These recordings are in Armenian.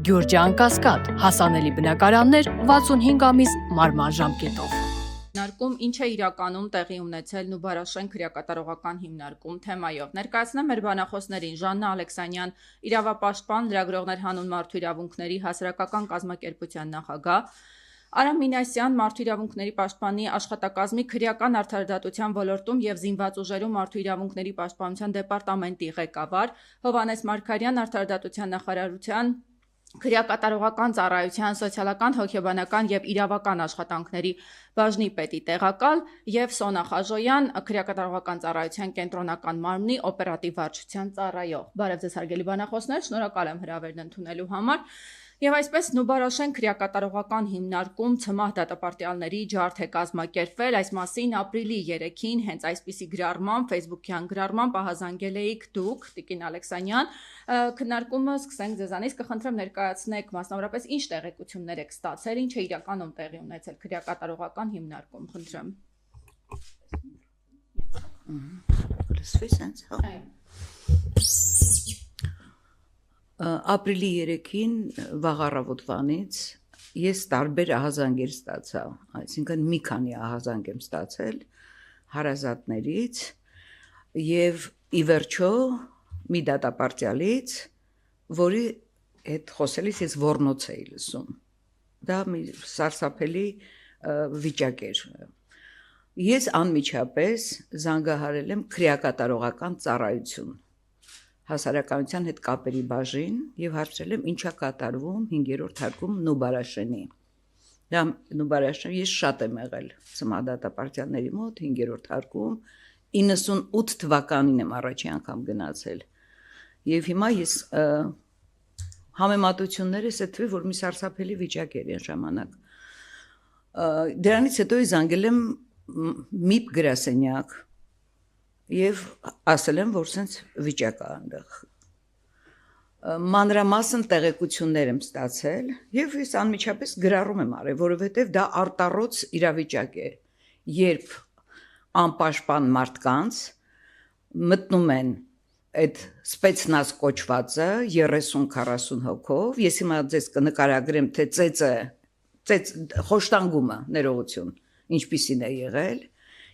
Գյուրջան Կասկադ, հասանելի բնակարաններ 65 ամիս մարման ժամկետով։ Հիմնարկում ինչ է իրականում տեղի ունեցել Նուբարաշեն քրեակատարողական հիմնարկում թեմայով։ Ներկայացնեմ մեր բանախոսներին Ժաննա Ալեքսանյան, իրավապաշտպան, լրագրողներ հանուն մարդու իրավունքների հասարակական կազմակերպության նախագահ, Արամ Մինասյան, մարդու իրավունքների պաշտպանի աշխատակազմի քրեական արդարադատության ոլորտում եւ զինված ուժերում մարդու իրավունքների պաշտպանության դեպարտամենտի ղեկավար, Հովհաննես Մարգարյան, արդարադատության նախարարության քրեակատարողական ծառայության սոցիալական, հոգեբանական եւ իրավական աշխատանքների բաժնի պետի տեղակալ եւ Սոնա Խաժոյան, քրեակատարողական ծառայության կենտրոնական մարմնի օպերատիվ վարչության ծառայող։ Բարև ձեզ հարգելի բանախոսներ, շնորհակալ եմ հրավերն ընդունելու համար։ Եվ այսպես Նուբարաշեն քրեակատարողական հիմնարկում ցմահ դատապարտյալների ջարդ է կազմակերպվել, այս մասին ապրիլի 3-ին հենց այսպիսի գրառմամբ, Facebook-յան գրառմամբ ահազանգել էիք դուք, Տիկին Ալեքսանյան, քննարկումը սկսենք ձեզանից, կխնդրեմ ներկայացնեք մասնավորապես ինչ տեղեկություններ եք ստացել, ինչ է իրականում տեղի ունեցել քրեակատարողական հիմնարկում, խնդրեմ։ Ապրիլի 3-ին վաղ առավոտվանից ես տարբեր ահազանգեր ստացա, այսինքն մի քանի ահազանգ եմ ստացել հարազատներից եւ ի վերջո մի դատապարտյալից, որի հետ խոսելիս ես ոռնոց էի լսում։ Դա մի սարսափելի վիճակ էր։ Ես անմիջապես զանգահարել եմ քրեակատարողական ծառայություն հասարակայնության հետ կապերի բաժին եւ հարցրել եմ ինչա կատարվում 5-րդ հարկում Նուբարաշենի։ Դա Նուբարաշեն ես շատ եմ եղել ցմահ դատապարտյալների մոտ 5-րդ հարկում 98 թվականին եմ առաջի անգամ գնացել։ Եվ հիմա ես համեմատություններս է թվի, որ մի սարսափելի վիճակ էր այն ժամանակ։ Դրանից հետո ես զանգել եմ ՄԻՊ գրասենյակ եւ ասել եմ, որ սենց վիճակ է այնտեղ։ Մանրամասն տեղեկություններ եմ ստացել եւ ես անմիջապես գրառում եմ արել, որովհետեւ դա արտառոց իրավիճակ է, երբ անպաշտպան մարդկանց մտնում են այդ սպեցնազ կոչվածը 30-40 հոգով, ես հիմա ձեզ կնկարագրեմ, թե խոշտանգումը ներողություն, ինչպիսին է եղել,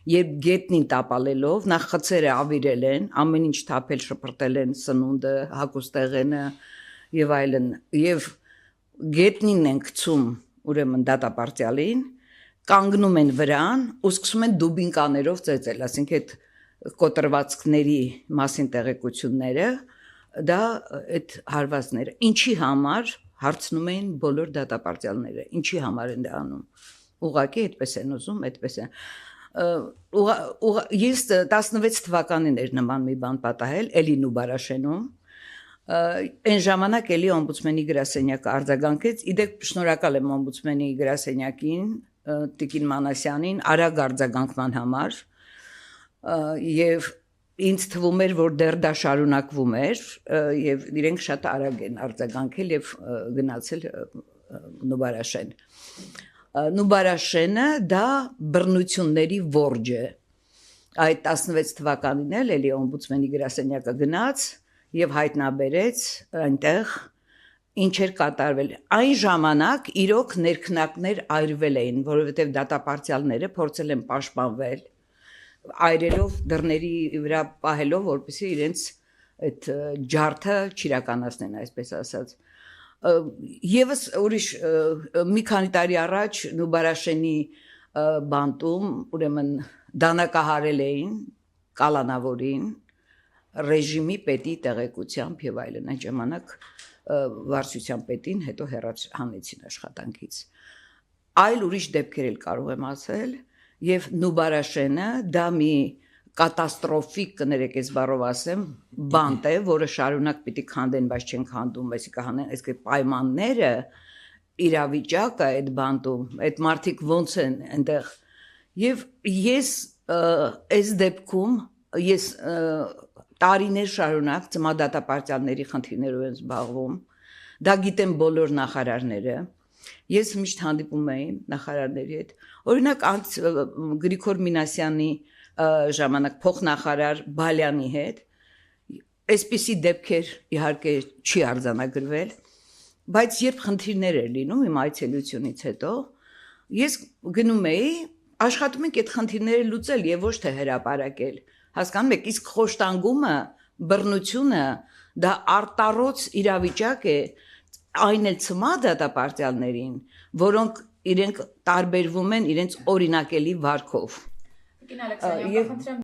երբ գետնին տապալելով, նախ խցերը ավիրել են, ամեն ինչ թափել շպրտել են սնունդը, հագուստեղենը եւ այլն, եւ գետնին են գցում ուրեմն դատապարտյալին, կանգնում են վրան ու սկսում են դուբինկաներով ծեծել, ասենք այդ կոտրվածքների մասին տեղեկությունները, դա այդ հարվածները, ինչի համար հարցնում էին բոլոր դատապարտյալները, ինչի համար են դա անում, ուղղակի այդպես են ուզում, այդպես են։ Ես 16 թվականին էր նման մի բան պատահել, էլի Նուբարաշենում, այն ժամանակ էլի օմբուդսմենի գրասենյակը արձագանքեց, իդեպ շնորհակալ եմ օմբուդսմենի գրասենյակին, Տիկին Մանասյանին, արագ արձագանքման համար, եւ ինձ թվում էր, որ դեռ դա շարունակվում էր, եւ իրենք շատ արագ են արձագանքել եւ գնացել Նուբարաշեն։ Նուբարաշենը դա բռնությունների որջ է։ Այդ 16 թվականին էլի օմբուդսմենի գրասենյակը գնաց եւ հայտնաբերեց այնտեղ ինչ էր կատարվել։ Այն ժամանակ իրոք ներքնակներ այրվել էին, որովհետեւ դատապարտյալները փորձել են պաշտպանվել, այրելով դռների վրա պահելով, որպեսզի իրենց այդ ջարդը չիրականացնեն, այսպես ասած։ Եվս ուրիշ մի քանի տարի առաջ Նուբարաշենի բանտում ուրեմն դանակահարել էին կալանավորին ռեժիմի պետի տեղեկությամբ եւ այլն, այն ժամանակ վարչության պետին հետո հեռացանեցին աշխատանքից։ Այլ ուրիշ դեպքեր էլ կարող եմ ասել եւ Նուբարաշենը դա մի կատաստրոֆիկ, կներեք ես բառով ասեմ, բանտ է, որը շարունակ պիտի քանդեն, բայց չեն քանդում, այսինքն հանեն, այս պայմանները, իրավիճակը այդ բանտում, այդ մարդիկ ոնց են այնտեղ։ Եվ ես այս դեպքում ես տարիներ շարունակ ցմահ դատապարտյալների խնդիրներով եմ զբաղվում։ Դա գիտեն բոլոր նախարարները։ Ես միշտ հանդիպում էի նախարարների հետ։ Օրինակ Գրիգոր Մինասյանի ժամանակ փոխնախարար Բալյանի հետ այսպիսի դեպքեր իհարկե չի արձանագրվել, բայց երբ խնդիրներ էր լինում իմ այցելությունից հետո, ես գնում էի, աշխատում ենք այդ խնդիրները լուծել եւ ոչ թե հրապարակել։ Հասկանում եք, իսկ խոշտանգումը, բռնությունը դա արտառոց իրավիճակ է այն էլ ցմահ դատապարտյալներին, որոնք իրենք տարբերվում են իրենց օրինակելի վարքով։ Կին Ալեքսանյան,